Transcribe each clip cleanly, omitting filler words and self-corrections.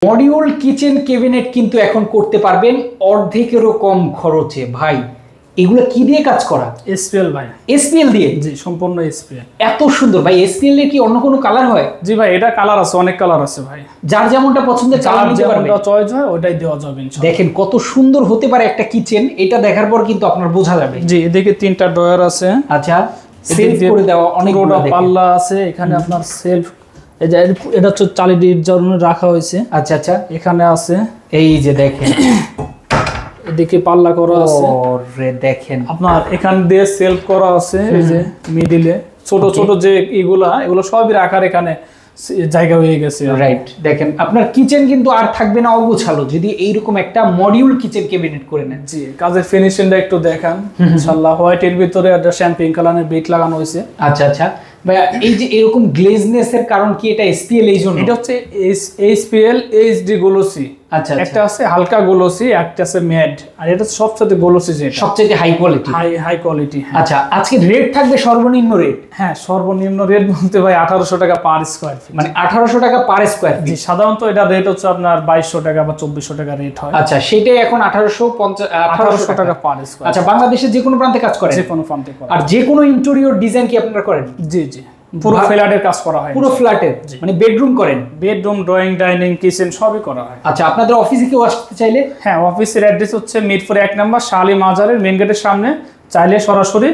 Module kitchen cabinet কিন্তু এখন করতে পারবেন অর্ধেকেরও কম খরচে। ভাই এগুলো কি দিয়ে কাজ করা? এসপিএল ভাই। এসপিএল দিয়ে? জি, সম্পূর্ণ এসপিএল। এত সুন্দর ভাই। এসপিএল এর কি অন্য কোনো কালার হয়? জি ভাই, এটা কালার আছে, অনেক কালার আছে ভাই। যার যেমনটা পছন্দের কালার নিতে পারবে, যেমনটা চয়েস হয় ওটাই দেওয়া যাবে ইনশাআল্লাহ। দেখেন কত সুন্দর হতে পারে একটা কিচেন, এটা দেখার পর কিন্তু আপনার বোঝা যাবে। জি, এদিকে তিনটা ড্রয়ার আছে। আচ্ছা, সেলফ করে দেওয়া অনেকগুলো পাল্লা আছে। এখানে আপনার সেলফ, এই যে এটা হচ্ছে চালির জন্য রাখা হয়েছে। আচ্ছা আচ্ছা, এখানে আছে, এই যে দেখেন এদিকে পাল্লা করা আছে। ওরে দেখেন আপনার এখান দিয়ে সেলফ করা আছে। এই যে মিডিলে ছোট ছোট যে এগুলো সবই রাখার এখানে জায়গা হয়ে গেছে। রাইট, দেখেন আপনার কিচেন কিন্তু আর থাকবে না অগোছালো যদি এইরকম একটা মডিউল কিচেন ক্যাবিনেট করে নেন। জি, কাজের ফিনিশিংটা একটু দেখান। ইনশাআল্লাহ হোয়াইটের ভিতরে একটা শ্যাম্পেন কালারের বিট লাগানো হয়েছে। আচ্ছা আচ্ছা ভাইয়া, এই যে এরকম গ্লেজনেস এর কারণ কি এটা এসপিএল এই জন্য? এটা হচ্ছে এসপিএল এইচডি গ্লোসি। আচ্ছা, একটা আছে হালকা গ্লোসি, একটা আছে ম্যাট, আর এটা সবচেয়ে গ্লোসি, যেটা সবচেয়ে হাই কোয়ালিটি। High quality. আচ্ছা, আজকে রেট থাকবে সর্বনিম্ন রেট? হ্যাঁ, সর্বনিম্ন রেট বলতে ভাই 1800 টাকা পার স্কয়ার ফিট। মানে 1800 টাকা পার স্কয়ার ফিট। জি, সাধারণত এটা রেট হচ্ছে আপনার 2200 টাকা বা 2400 টাকা রেট হয়। আচ্ছা, সেটাই এখন 1800 টাকা পার স্কয়ার। আচ্ছা, বাংলাদেশের যে কোনো প্রান্তে কাজ করেন? যে কোনো প্রান্তে করেন। আর যে কোনো ইন্টেরিয়র ডিজাইন কি আপনারা করেন? জি জি, পুরো ফ্ল্যাটের কাজ করা হয়। পুরো ফ্ল্যাটের মানে বেডরুম করেন? বেডরুম, ড্রয়িং, ডাইনিং, কিচেন সবই করা হয়। আচ্ছা, আপনাদের অফিসে কেউ আসতে চাইলে? হ্যাঁ, অফিসের অ্যাড্রেস হচ্ছে মিরপুর 1 নম্বর শালি মাজারের মেইন গেটের সামনে। চাইলে সরাসরি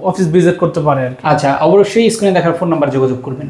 অফিস ভিজিট করতে পারে আর কি। আচ্ছা, অবশ্যই স্ক্রিনে দেখার ফোন নাম্বার যোগাযোগ করবেন।